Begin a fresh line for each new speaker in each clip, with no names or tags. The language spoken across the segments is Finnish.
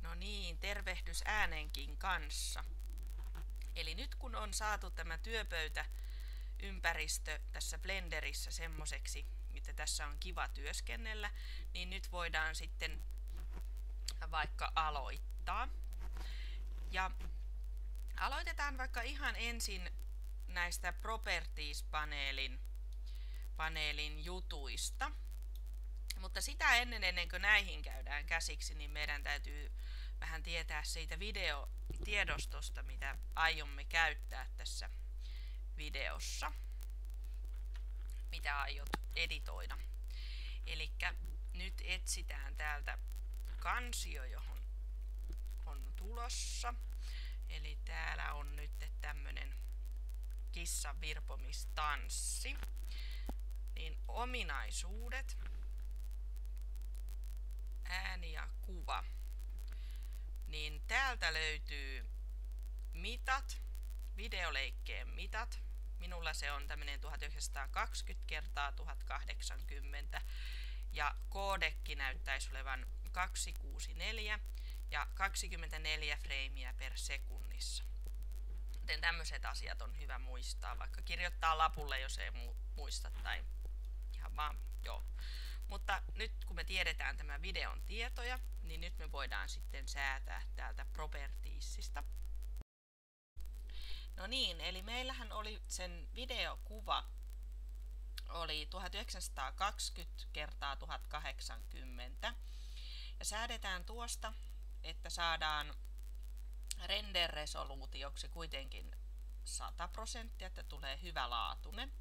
No niin, tervehdys äänenkin kanssa. Eli nyt kun on saatu tämä työpöytäympäristö tässä Blenderissä semmoiseksi, että tässä on kiva työskennellä, niin nyt voidaan sitten vaikka aloittaa. Ja aloitetaan vaikka ihan ensin näistä Properties-paneelin jutuista. Mutta sitä ennen kuin näihin käydään käsiksi, niin meidän täytyy vähän tietää siitä videotiedostosta, mitä aiomme käyttää tässä videossa. Mitä aiot editoida. Elikkä nyt etsitään täältä kansio, johon on tulossa. Eli täällä on nyt tämmönen kissan virpomistanssi. Niin ominaisuudet. Ääni ja kuva. Niin täältä löytyy mitat, videoleikkeen mitat. Minulla se on tämmönen 1920 kertaa 1080 ja koodekki näyttäisi olevan 264 ja 24 freimiä per sekunnissa. Joten tämmöiset asiat on hyvä muistaa, vaikka kirjoittaa lapulle, jos ei muista tai ihan vaan joo. Mutta nyt kun me tiedetään tämän videon tietoja, niin nyt me voidaan sitten säätää täältä Propertiesista. No niin, eli meillähän oli sen videokuva oli 1920 kertaa 1080 ja säädetään tuosta, että saadaan render-resoluutioksi kuitenkin 100%, että tulee hyvä laatuinen.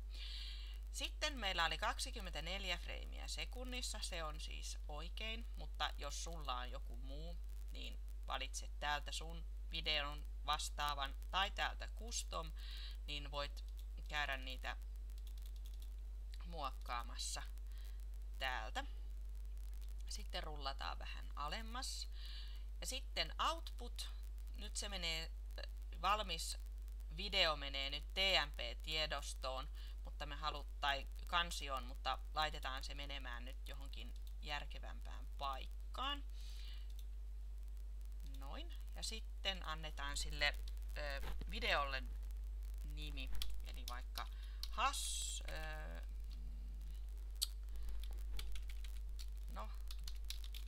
Sitten meillä oli 24 freimiä sekunnissa, se on siis oikein, mutta jos sulla on joku muu, niin valitse täältä sun videon vastaavan tai täältä custom, niin voit käydä niitä muokkaamassa täältä. Sitten rullataan vähän alemmas. Ja sitten output, nyt se menee, valmis video menee nyt TMP-tiedostoon, mutta me tai kansioon, mutta laitetaan se menemään nyt johonkin järkevämpään paikkaan. Noin. Ja sitten annetaan sille videolle nimi, eli vaikka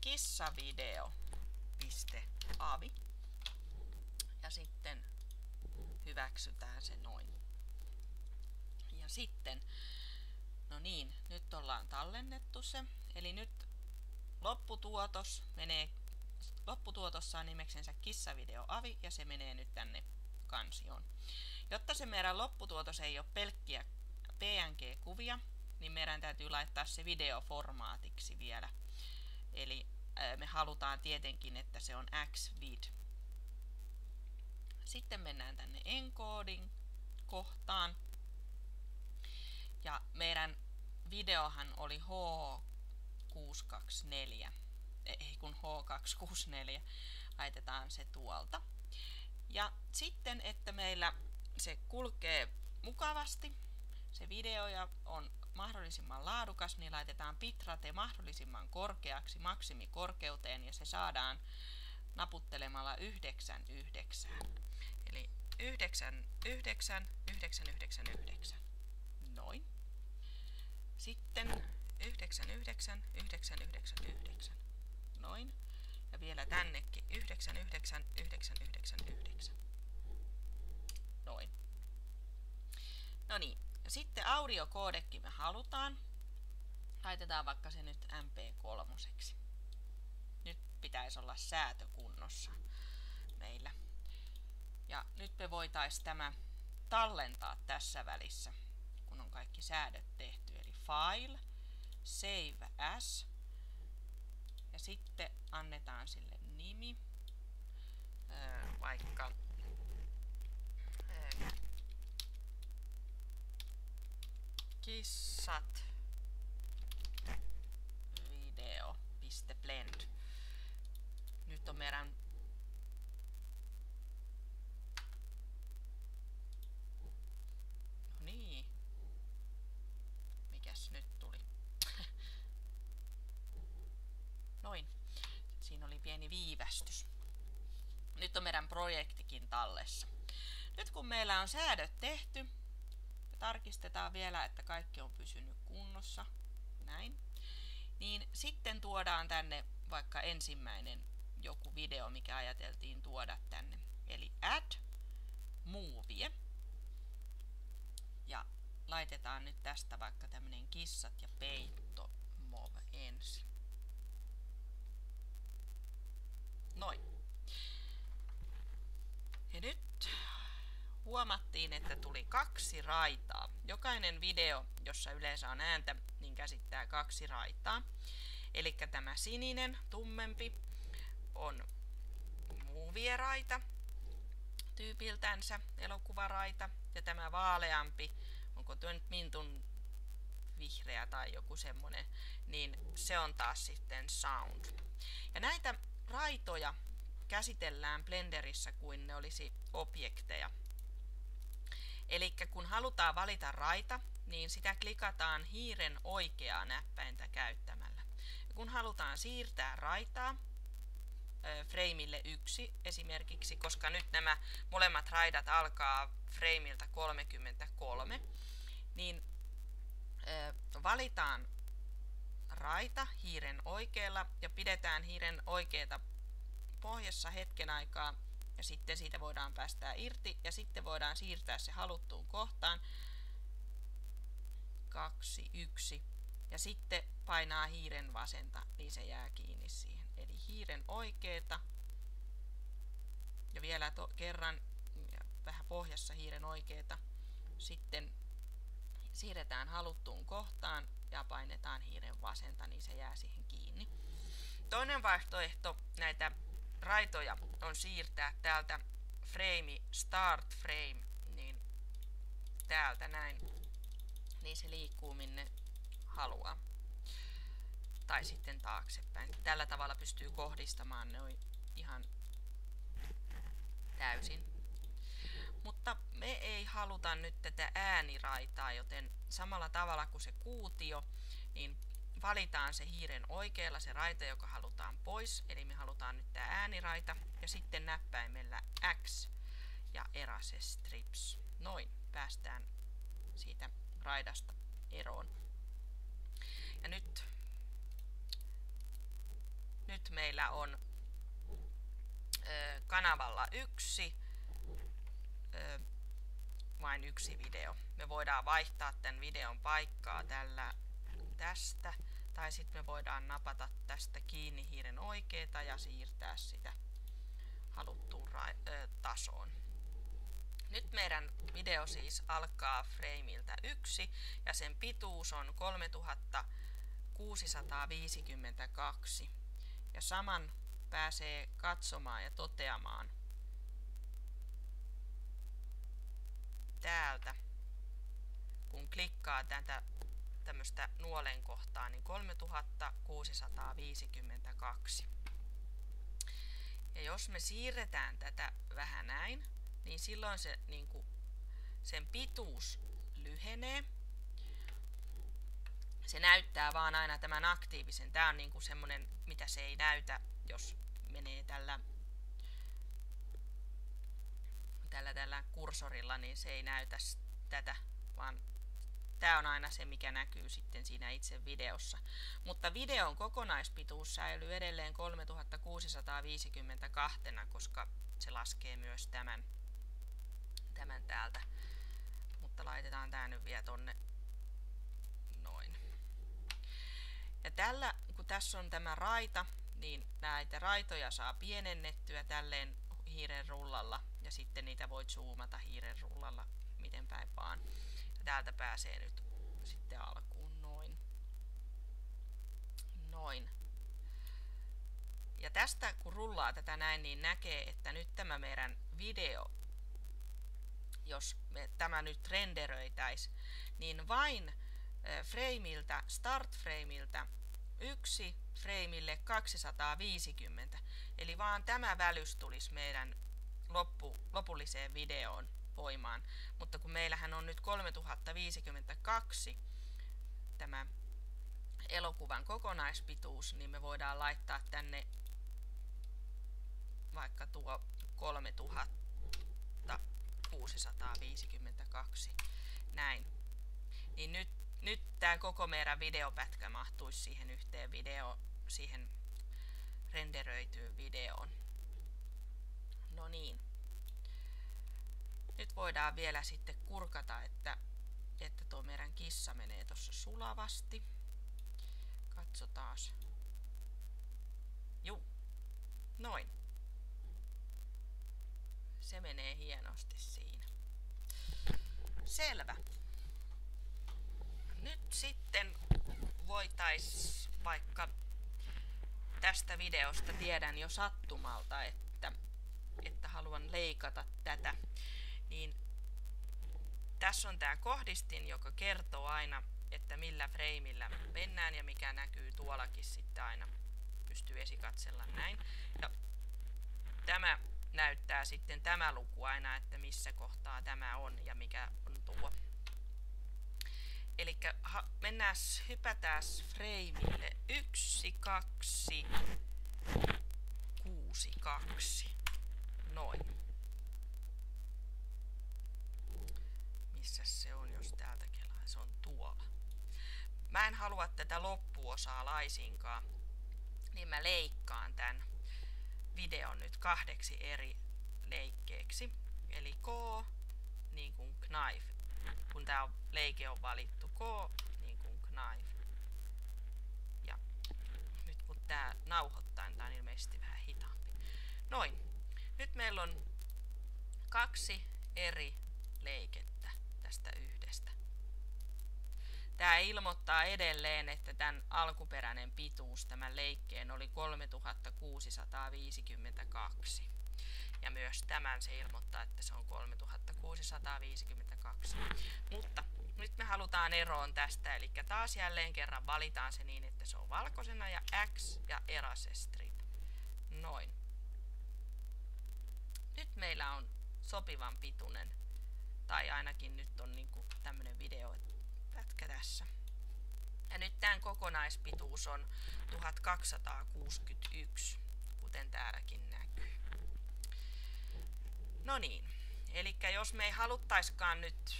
kissavideo.avi ja sitten hyväksytään se noin. Ja sitten, no niin, nyt ollaan tallennettu se, eli nyt lopputuotossa on nimeksensä kissavideo.avi ja se menee nyt tänne kansioon. Jotta se meidän lopputuotos ei ole pelkkiä PNG-kuvia, niin meidän täytyy laittaa se videoformaatiksi vielä. Eli me halutaan tietenkin, että se on XVID. Sitten mennään tänne encoding kohtaan. Ja meidän videohan oli H264. H264. Laitetaan se tuolta. Ja sitten, että meillä se kulkee mukavasti, se video ja on mahdollisimman laadukas, niin laitetaan bitrate mahdollisimman korkeaksi maksimikorkeuteen ja se saadaan naputtelemalla 99. Eli 99, 999. Noin. Sitten 99, 999. Noin. Ja vielä tännekin 99, 999. Noin. No niin. Sitten audiokoodekki me halutaan. Laitetaan vaikka se nyt MP3. Nyt pitäisi olla säätökunnossa meillä. Ja nyt me voitaisiin tämä tallentaa tässä välissä, kun on kaikki säädöt tehty. Eli File, Save As, Ja sitten annetaan sille nimi, vaikka kissat video.blend. Nyt on meidän mikäs nyt tuli? Noin. Siinä oli pieni viivästys. Nyt on meidän projektikin tallessa. Nyt kun meillä on säädöt tehty, ja tarkistetaan vielä, että kaikki on pysynyt kunnossa, näin, niin sitten tuodaan tänne vaikka ensimmäinen joku video, mikä ajateltiin tuoda tänne. Eli add movie. Ja laitetaan nyt tästä vaikka tämmönen kissat ja peitto mov ensin. Noin. Ja nyt huomattiin, että tuli 2 raitaa. Jokainen video, jossa yleensä on ääntä, niin käsittää 2 raitaa. Eli tämä sininen, tummempi, on movie-raita tyypiltänsä, elokuvaraita. Ja tämä vaaleampi, onko tuo nyt mintun vihreä tai joku semmonen, niin se on taas sitten sound. Ja näitä raitoja käsitellään Blenderissä kuin ne olisi objekteja. Eli kun halutaan valita raita, niin sitä klikataan hiiren oikeaa näppäintä käyttämällä. Ja kun halutaan siirtää raitaa frameille 1 esimerkiksi, koska nyt nämä molemmat raidat alkaa frameilta 33, niin valitaan raita hiiren oikealla ja pidetään hiiren oikeata pohjassa hetken aikaa ja sitten siitä voidaan päästää irti ja sitten voidaan siirtää se haluttuun kohtaan 2, 1 ja sitten painaa hiiren vasenta, niin se jää kiinni siihen. Eli hiiren oikeeta ja vielä kerran vähän pohjassa hiiren oikeeta, sitten siirretään haluttuun kohtaan ja painetaan hiiren vasenta, niin se jää siihen kiinni. Toinen vaihtoehto näitä raitoja on siirtää täältä frame, start frame, niin täältä näin, niin se liikkuu minne haluaa. Tai sitten taaksepäin. Tällä tavalla pystyy kohdistamaan ne ihan täysin. Mutta me ei haluta nyt tätä ääniraitaa, joten samalla tavalla kuin se kuutio, niin valitaan se hiiren oikealla se raita, joka halutaan pois. Eli me halutaan nyt tämä ääniraita ja sitten näppäimellä X ja erase strips. Noin, päästään siitä raidasta eroon. Ja nyt meillä on kanavalla 1 vain 1 video. Me voidaan vaihtaa tämän videon paikkaa tästä, tai sitten me voidaan napata tästä kiinni hiiren oikeeta ja siirtää sitä haluttuun tasoon. Nyt meidän video siis alkaa frameiltä 1 ja sen pituus on 3652 ja saman pääsee katsomaan ja toteamaan täältä, kun klikkaa tätä tämmöistä nuolen kohtaa, niin 3652. Ja jos me siirretään tätä vähän näin, niin silloin se, sen pituus lyhenee. Se näyttää vaan aina tämän aktiivisen. Tämä on semmoinen, mitä se ei näytä, jos menee tällä kursorilla, niin se ei näytä tätä, vaan tämä on aina se, mikä näkyy sitten siinä itse videossa. Mutta videon kokonaispituus säilyy edelleen 3652, koska se laskee myös tämän täältä. Mutta laitetaan tämä nyt vielä tonne noin. Ja tällä, kun tässä on tämä raita, niin näitä raitoja saa pienennettyä tälleen hiiren rullalla ja sitten niitä voi zoomata hiiren rullalla miten päin vaan. Ja täältä pääsee nyt sitten alkuun noin. tästä kun rullaa tätä näin, niin näkee, että nyt tämä meidän video, jos tämä nyt renderöitäisi, niin vain frameiltä, start frameiltä 1 frameille 250. Eli vaan tämä välys tulisi meidän lopulliseen videoon voimaan. Mutta kun meillähän on nyt 3052 tämä elokuvan kokonaispituus, niin me voidaan laittaa tänne vaikka tuo 3652. Näin. Niin nyt tämä koko meidän videopätkä mahtuisi siihen yhteen siihen renderöityyn videoon. No niin. Nyt voidaan vielä sitten kurkata, että tuo meidän kissa menee tuossa sulavasti. Katsotaas. Juu. Noin. Se menee hienosti siinä. Selvä. Nyt sitten voitais vaikka tästä videosta tiedän jo sattumalta, että haluan leikata tätä, niin tässä on tämä kohdistin, joka kertoo aina, että millä freimillä mennään ja mikä näkyy tuollakin sitten aina. Pystyy esikatsella näin. Ja tämä näyttää sitten tämä luku aina, että missä kohtaa tämä on ja mikä on tuo. Eli hypätään frameille 1, 2, 6, 2. Noin. Missä se on, jos täältä kelaa? Se on tuolla. Mä en halua tätä loppuosaa laisinkaan, niin mä leikkaan tämän videon nyt 2 eri leikkeeksi. Eli K niin kuin knife. Kun tää leike on valittu K niin kuin knife. Ja nyt kun tää nauhoittaa, niin tää on ilmeisesti vähän hitaampi. Noin. Nyt meillä on 2 eri leikettä tästä yhdestä. Tää ilmoittaa edelleen, että tämän alkuperäinen pituus tämän leikkeen oli 3652. Ja myös tämän se ilmoittaa, että se on 3652. Mutta nyt me halutaan eroon tästä, eli taas jälleen kerran valitaan se niin, että se on valkoisena ja X ja erase strip. Noin. Nyt meillä on sopivan pituinen, tai ainakin nyt on niinku tämmönen videopätkä tässä. Ja nyt tämän kokonaispituus on 1261, kuten täälläkin näkyy. No niin, eli jos me ei haluttaiskaan nyt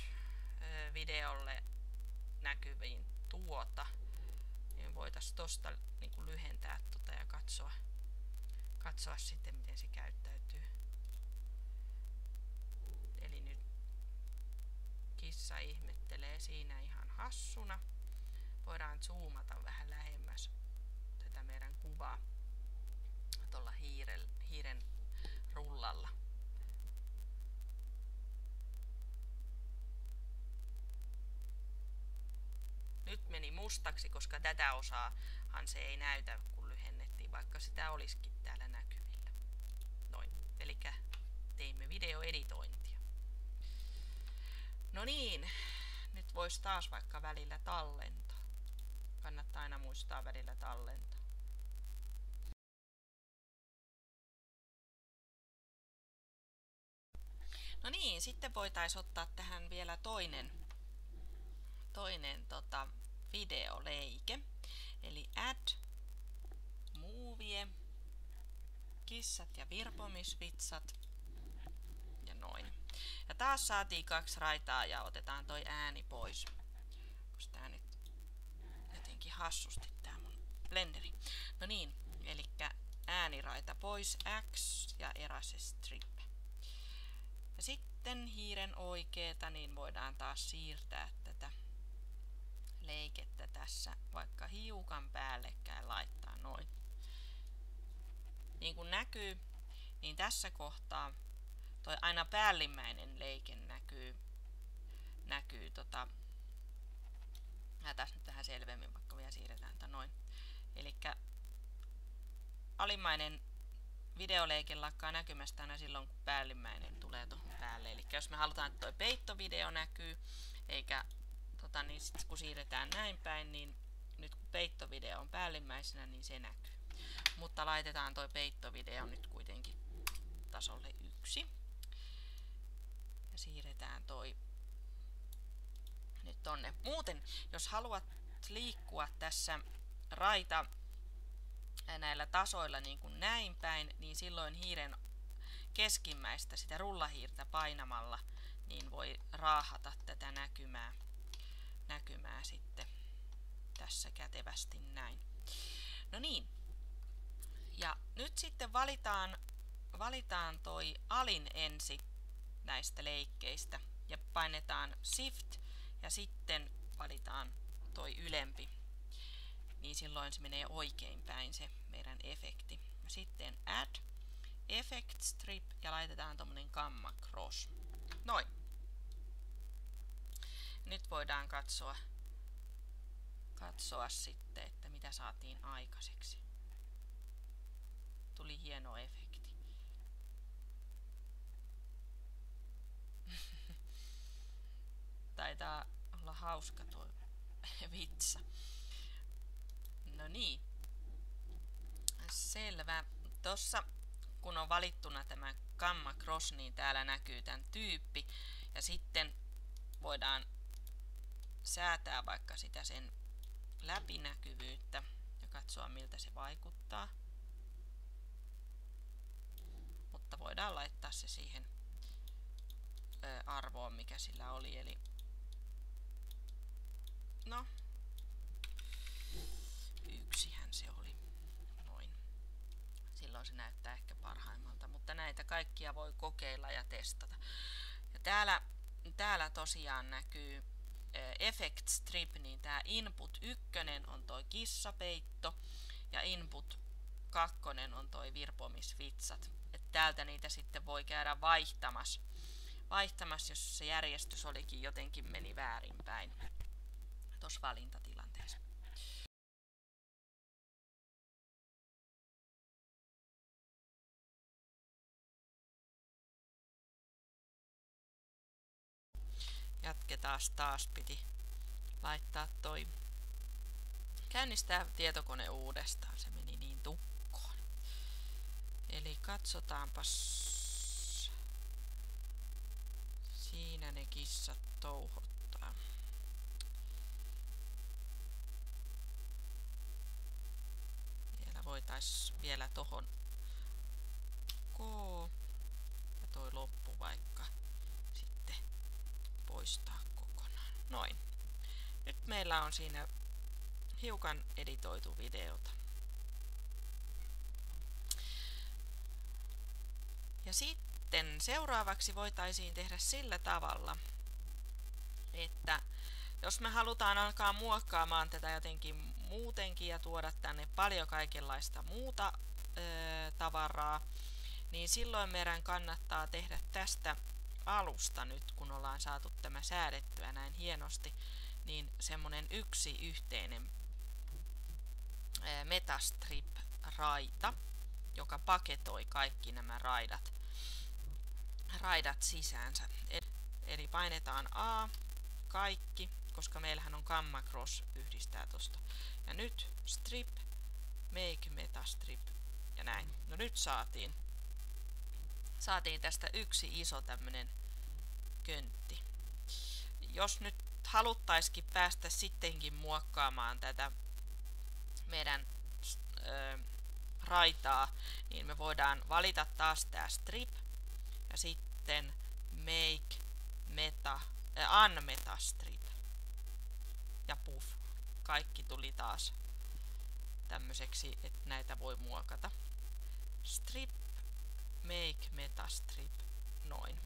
videolle näkyviin tuota, niin voitaisiin tosta niinku lyhentää tota ja katsoa sitten, miten se käyttäytyy. Eli nyt kissa ihmettelee siinä ihan hassuna. Voidaan zoomata vähän lähemmäs tätä meidän kuvaa tuolla hiiren rullalla. Nyt meni mustaksi, koska tätä osaahan se ei näytä, kun lyhennettiin, vaikka sitä olisikin täällä näkyvillä. Noin, eli teimme videoeditointia. No niin, nyt voisi taas vaikka välillä tallentaa. Kannattaa aina muistaa välillä tallentaa. No niin, sitten voitaisiin ottaa tähän vielä toinen videoleike. Eli add, movie, kissat ja virpomisvitsat ja noin. Ja taas saatiin 2 raitaa ja otetaan toi ääni pois. Koska tää nyt jotenkin hassusti tää mun blenderi. No niin, eli ääniraita pois, X ja erase strip. Ja sitten hiiren oikeeta, niin voidaan taas siirtää tätä leikettä tässä vaikka hiukan päällekkäin laittaa noin. Niin kuin näkyy, niin tässä kohtaa toi aina päällimmäinen leike näkyy tässä nyt vähän selvemmin, vaikka vielä siirretään tätä noin. Elikkä alimmainen videoleike lakkaa näkymästä aina silloin, kun päällimmäinen tulee tuohon päälle. Eli jos me halutaan, että tuo peittovideo näkyy, eikä niin sit kun siirretään näin päin, niin nyt kun peittovideo on päällimmäisenä, niin se näkyy. Mutta laitetaan tuo peittovideo nyt kuitenkin tasolle 1. Ja siirretään toi nyt tonne. Muuten, jos haluat liikkua tässä näillä tasoilla niin kuin näin päin, niin silloin hiiren keskimmäistä, sitä rullahiirtä painamalla, niin voi raahata tätä näkymää sitten tässä kätevästi näin. No niin. Ja nyt sitten valitaan toi alin ensi näistä leikkeistä ja painetaan Shift ja sitten valitaan toi ylempi. Niin silloin se menee oikein päin se meidän efekti. Sitten Add, Effect Strip ja laitetaan tommonen Gamma Cross. Noin. Nyt voidaan katsoa sitten, että mitä saatiin aikaiseksi. Tuli hieno efekti. Taitaa olla hauska tuo vitsa. No niin. Selvä. Tossa kun on valittuna tämä Gamma Cross, niin täällä näkyy tämän tyyppi. Ja sitten voidaan säätää vaikka sitä sen läpinäkyvyyttä ja katsoa miltä se vaikuttaa. Mutta voidaan laittaa se siihen arvoon mikä sillä oli. Eli no 1hän se oli. Noin. Silloin se näyttää ehkä parhaimmalta, mutta näitä kaikkia voi kokeilla ja testata. Ja täällä tosiaan näkyy Effect Strip, niin tää Input 1 on toi kissapeitto ja Input 2 on toi virpomisvitsat. Et täältä niitä sitten voi käydä vaihtamassa, jos se järjestys olikin jotenkin meni väärinpäin tuossa valintatilanteessa. Jatketaan taas, piti laittaa käynnistää tietokone uudestaan, se meni niin tukkoon. Eli katsotaanpas, siinä ne kissat touhottaa. Voitaisiin vielä tohon K ja toi loppu vaikka sitten poistaa kokonaan. Noin. Nyt meillä on siinä hiukan editoitu videota. Ja sitten seuraavaksi voitaisiin tehdä sillä tavalla, että jos me halutaan alkaa muokkaamaan tätä jotenkin muutenkin ja tuoda tänne paljon kaikenlaista muuta tavaraa, niin silloin meidän kannattaa tehdä tästä alusta nyt, kun ollaan saatu tämä säädettyä näin hienosti, niin semmonen yksi yhteinen Metastrip-raita, joka paketoi kaikki nämä raidat sisäänsä. Eli painetaan A, kaikki, koska meillähän on Gamma Cross yhdistää tosta. Ja nyt Strip, Make Metastrip ja näin. No nyt saatiin tästä yksi iso tämmönen köntti. Jos nyt haluttaisikin päästä sittenkin muokkaamaan tätä meidän raitaa, niin me voidaan valita taas tää Strip ja sitten Make Unmetastrip ja puff. Kaikki tuli taas tämmöiseksi, että näitä voi muokata. Strip, Make Metastrip, noin.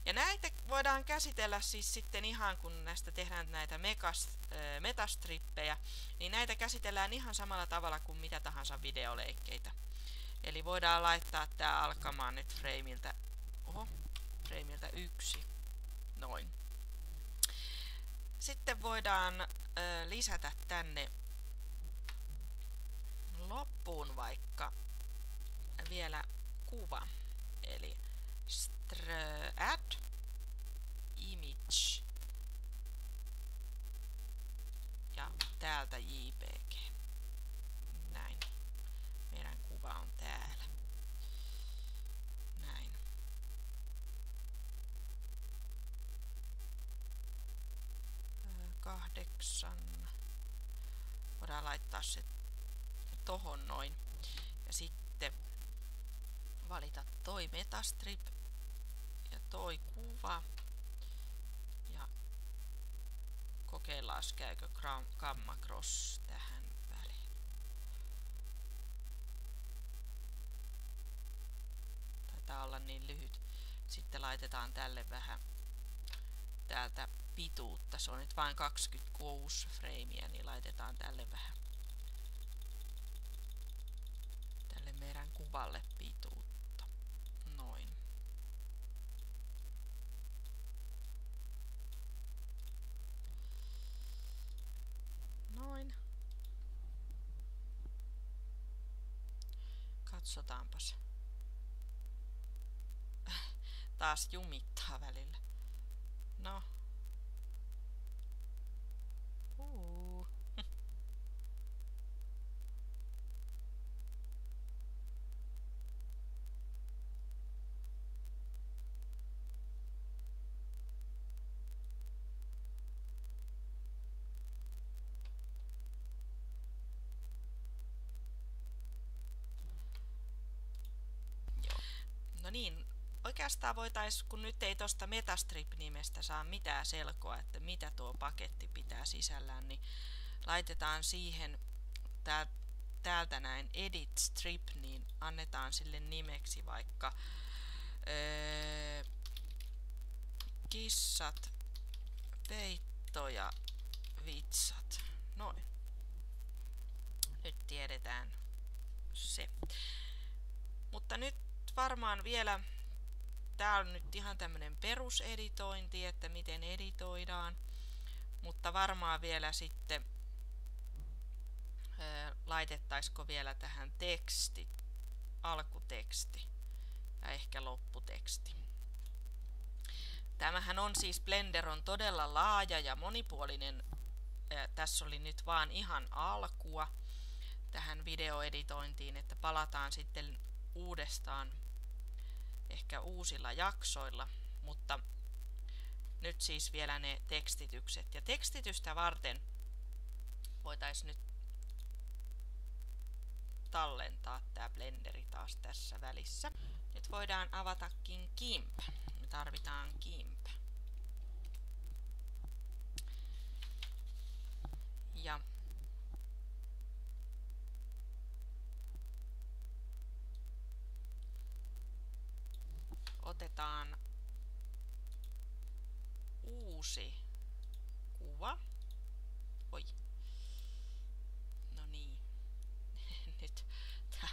Ja näitä voidaan käsitellä siis sitten ihan kun näistä tehdään näitä metastrippejä, niin näitä käsitellään ihan samalla tavalla kuin mitä tahansa videoleikkeitä. Eli voidaan laittaa tää alkamaan nyt frameiltä 1. Noin. Sitten voidaan lisätä tänne loppuun vaikka vielä kuva. Eli add image ja täältä JPG. Näin. Meidän kuva on täällä. Näin. Kahdeksan. Voidaan laittaa se tohon noin. Ja sitten valita toi metastrip ja toi kuva. Ja kokeillaan käykö gamma cross tähän väliin. Taitaa olla niin lyhyt. Sitten laitetaan tälle vähän täältä pituutta. Se on nyt vain 26 freimiä, niin laitetaan tälle vähän tälle meidän kuvalle pituutta. Noin. Noin. Katsotaanpas. Taas jumittaa välillä. No. No niin, oikeastaan voitaisiin, kun nyt ei tosta Metastrip-nimestä saa mitään selkoa, että mitä tuo paketti pitää sisällään, niin laitetaan siihen täältä näin Edit Strip, niin annetaan sille nimeksi vaikka kissat, peitto ja vitsat. Noin. Nyt tiedetään se. Mutta nyt varmaan vielä, tää on nyt ihan tämmönen peruseditointi, että miten editoidaan, mutta varmaan vielä sitten laitettaisiko vielä tähän teksti, alkuteksti ja ehkä lopputeksti. Tämähän on siis, Blender on todella laaja ja monipuolinen. Tässä oli nyt vaan ihan alkua tähän videoeditointiin, että palataan sitten uudestaan ehkä uusilla jaksoilla, mutta nyt siis vielä ne tekstitykset. Ja tekstitystä varten voitaisiin nyt tallentaa tämä Blenderi taas tässä välissä. Nyt voidaan avatakin GIMP. Me tarvitaan GIMP. Ja otetaan uusi kuva. Oi. No niin. Nyt tää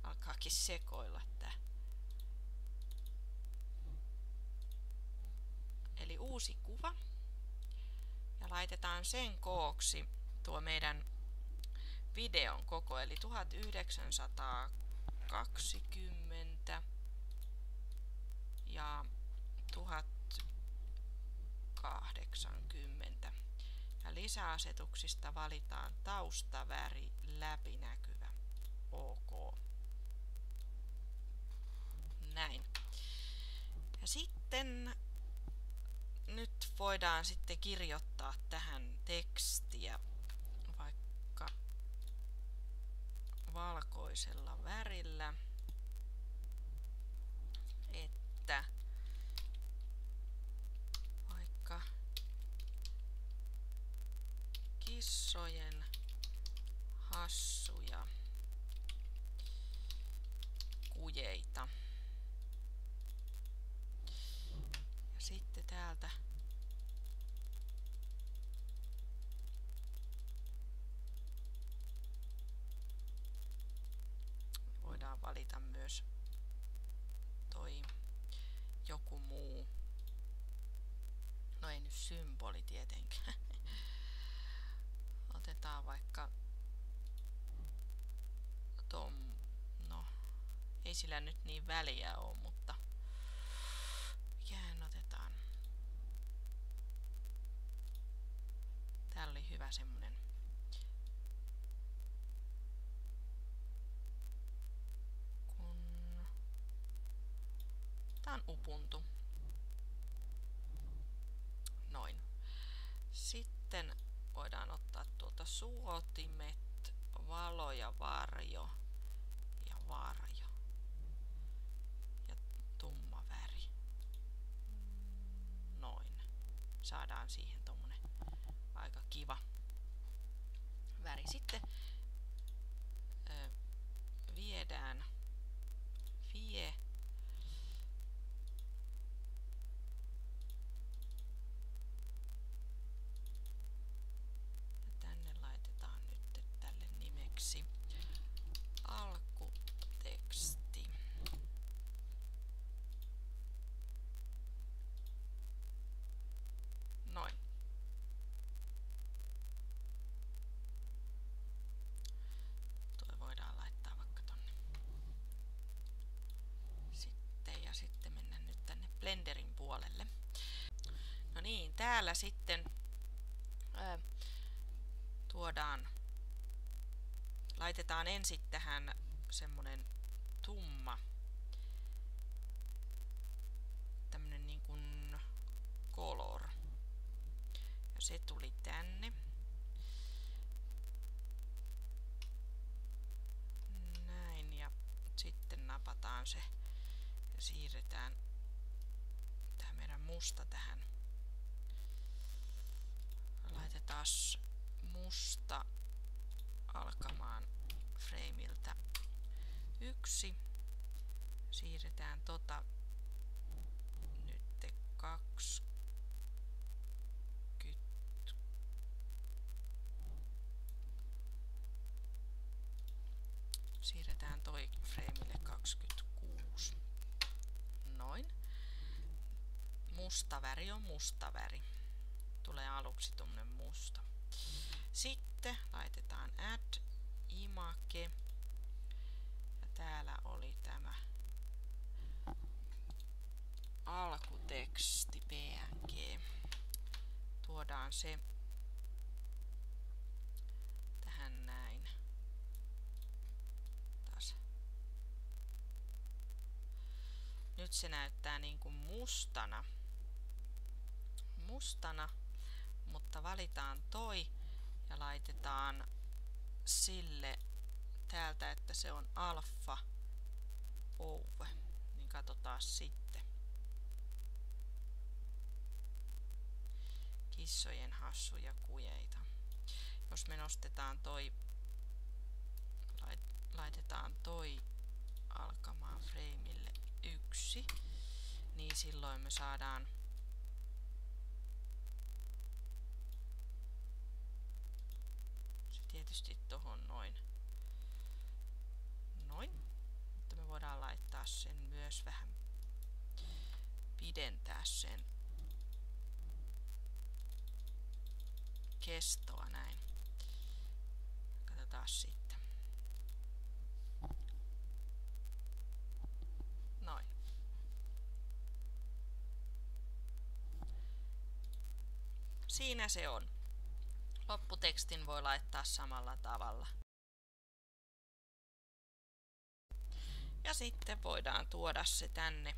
alkaakin sekoilla tää. Eli uusi kuva. Ja laitetaan sen kooksi tuo meidän videon koko, eli 1920 ja 1080. Ja lisäasetuksista valitaan taustaväri läpinäkyvä. OK. Näin. Ja sitten nyt voidaan sitten kirjoittaa tähän tekstiä vaikka valkoisella värillä, että vaikka kissojen hassuja kujeita. Ja sitten täältä voidaan valita myös toi joku muu. No ei nyt symboli tietenkään. Otetaan vaikka no ei sillä nyt niin väliä ole, mutta otetaan. Täällä oli hyvä semmonen tää on Ubuntu. Noin. Sitten voidaan ottaa tuolta suotimet, valo ja varjo ja tumma väri. Noin. Saadaan siihen tommonen aika kiva väri. Sitten viedään vie ja tänne laitetaan nyt tälle nimeksi alkuteksti. Noin. Tuo voidaan laittaa vaikka tonne. Sitten mennään nyt tänne Blenderin puolelle. No niin, täällä sitten laitetaan ensin tähän semmonen tumma, tämmönen niin kuin color. Ja se tuli tänne. Näin, ja sitten napataan se ja siirretään tää meidän musta tähän. Laitetaan musta alkamaan frameiltä 1. Siirretään nyt 20. Siirretään toi frameille 26. Noin. Musta väri on musta väri. Tulee aluksi tuommoinen musta. Sitten laitetaan add image. Ja täällä oli tämä alkuteksti png. Tuodaan se tähän näin. Taas. Nyt se näyttää niin kuin mustana, mutta valitaan toi ja laitetaan sille täältä, että se on alfa over. Niin katsotaan sitten. Kissojen hassuja kujeita. Jos me nostetaan toi, laitetaan toi alkamaan frameille 1, niin silloin me saadaan se tietysti tohon noin. Mutta me voidaan laittaa sen myös vähän, pidentää sen kestoa näin. Katsotaan sitten. Noin. Siinä se on. Lopputekstin voi laittaa samalla tavalla. Ja sitten voidaan tuoda se tänne.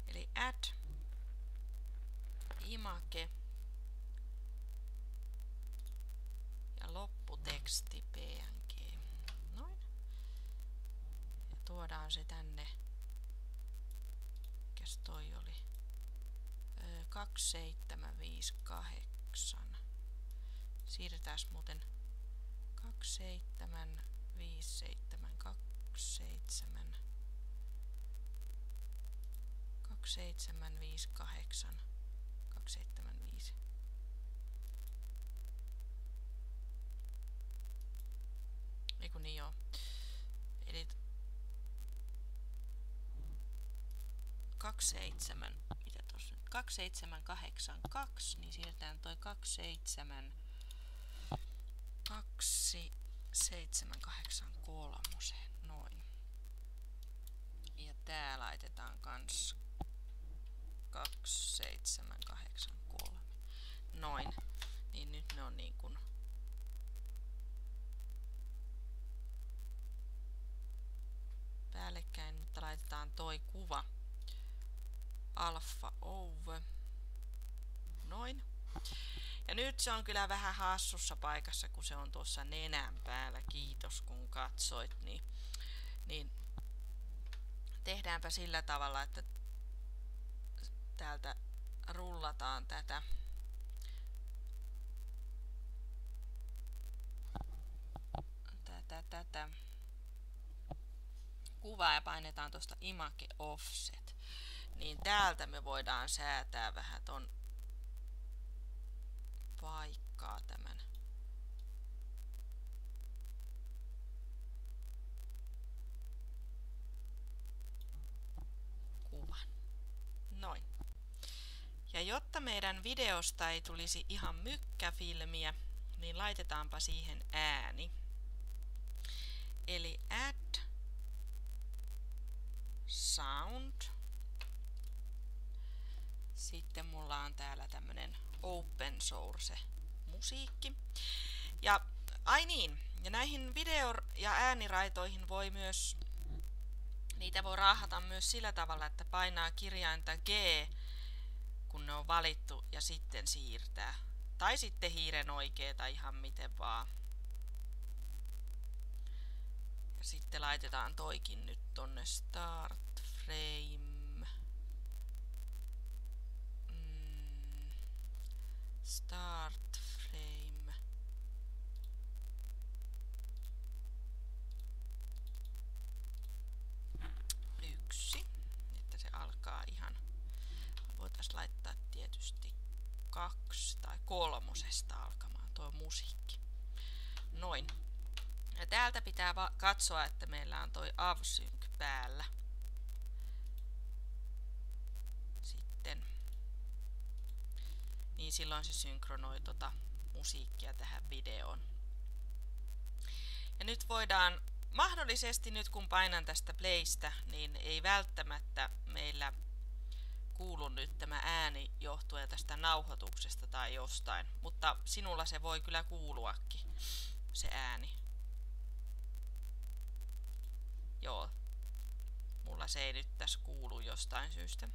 Eli add image ja lopputeksti png. Noin. Ja tuodaan se tänne. Mikäs toi oli? 2758. Siirretään muuten 2757 27 2758 275. Eiku niin joo. Eli 27, mitä tossa nyt? 2782, niin siirretään toi 2783. Noin. tää laitetaan kans 2783. Noin. Niin nyt ne on niin kuin päällekkäin, mutta laitetaan toi kuva alfa over. Noin. Ja nyt se on kyllä vähän hassussa paikassa, kun se on tuossa nenän päällä. Kiitos kun katsoit. Niin tehdäänpä sillä tavalla, että täältä rullataan tätä kuvaa ja painetaan tuosta Image Offset. Niin täältä me voidaan säätää vähän ton paikkaa tämän kuvan. Noin. Ja jotta meidän videosta ei tulisi ihan mykkäfilmiä, niin laitetaanpa siihen ääni. Eli add sound. Sitten mulla on täällä tämmönen open source musiikki. Ja ai niin, ja näihin video- ja ääniraitoihin voi myös, niitä voi raahata myös sillä tavalla, että painaa kirjainta G, kun ne on valittu, ja sitten siirtää. Tai sitten hiiren oikeeta ihan miten vaan. Ja sitten laitetaan toikin nyt tonne start frame. Start frame. Yksi, että se alkaa ihan. Voitaisiin laittaa tietysti 2 tai 3 alkamaan tuo musiikki. Noin. Ja täältä pitää katsoa, että meillä on toi AVSync päällä. Sitten. Niin silloin se synkronoi tota musiikkia tähän videoon. Ja nyt voidaan, mahdollisesti nyt kun painan tästä playstä, niin ei välttämättä meillä kuulu nyt tämä ääni johtuen tästä nauhoituksesta tai jostain, mutta sinulla se voi kyllä kuuluakin, se ääni. Joo, mulla se ei nyt tässä kuulu jostain syystä.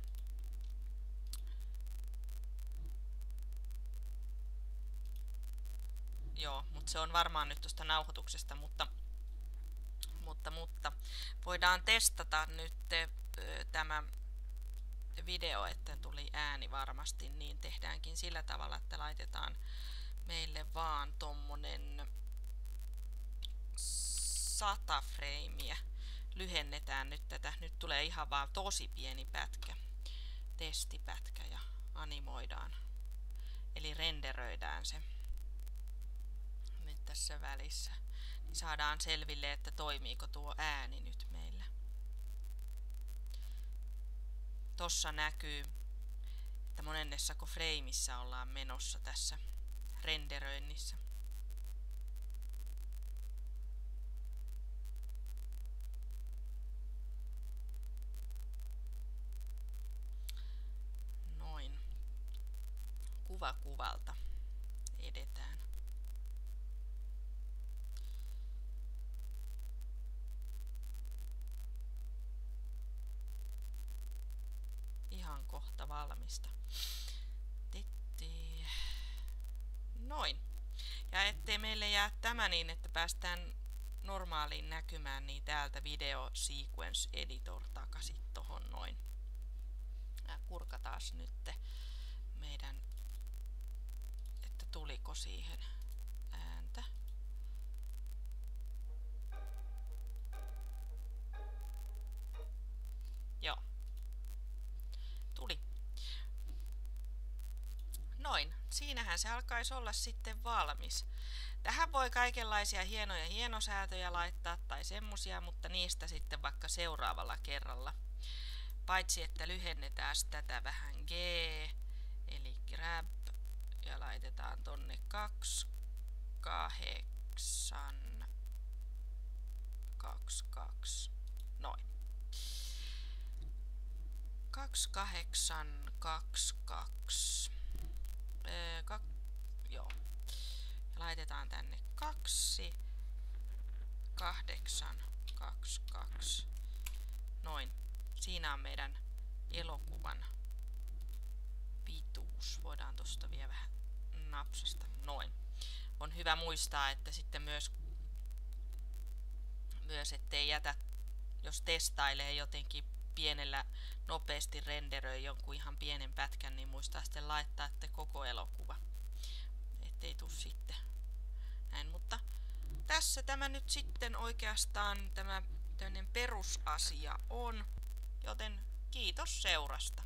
Joo, mutta se on varmaan nyt tuosta nauhoituksesta, mutta voidaan testata nyt tämä video, että tuli ääni varmasti, niin tehdäänkin sillä tavalla, että laitetaan meille vaan tommonen 100 freimiä. Lyhennetään nyt tätä. Nyt tulee ihan vaan tosi pieni pätkä, testipätkä ja animoidaan. Eli renderöidään se nyt tässä välissä. Niin saadaan selville, että toimiiko tuo ääni nyt meillä. Tossa näkyy, että monennessako freimissä ollaan menossa tässä renderöinnissä. Noin. Kuva kuvalta edetään. Ihan kohta valmista. Noin. Ja ettei meille jää tämä niin, että päästään normaaliin näkymään, niin täältä Video Sequence Editor takaisin tohon noin. Kurkataan nyt meidän, että tuliko siihen ääntä. Joo. Tuli. Noin, siinähän se alkaisi olla sitten valmis. Tähän voi kaikenlaisia hienoja hienosäätöjä laittaa tai semmosia, mutta niistä sitten vaikka seuraavalla kerralla. Paitsi että lyhennetään tätä vähän G, eli grab, ja laitetaan tonne 2822. Noin. 2822. Joo. Laitetaan tänne 2822. Noin. Siinä on meidän elokuvan pituus. Voidaan tosta vielä vähän napsasta. Noin. On hyvä muistaa, että sitten myös ettei jätä, jos testailee jotenkin pienellä nopeasti renderöi jonkun ihan pienen pätkän, niin muistaa sitten laittaa että koko elokuva. Ettei tuu sitten näin, mutta tässä tämä nyt sitten oikeastaan tämä tämmöinen perusasia on, joten kiitos seurasta.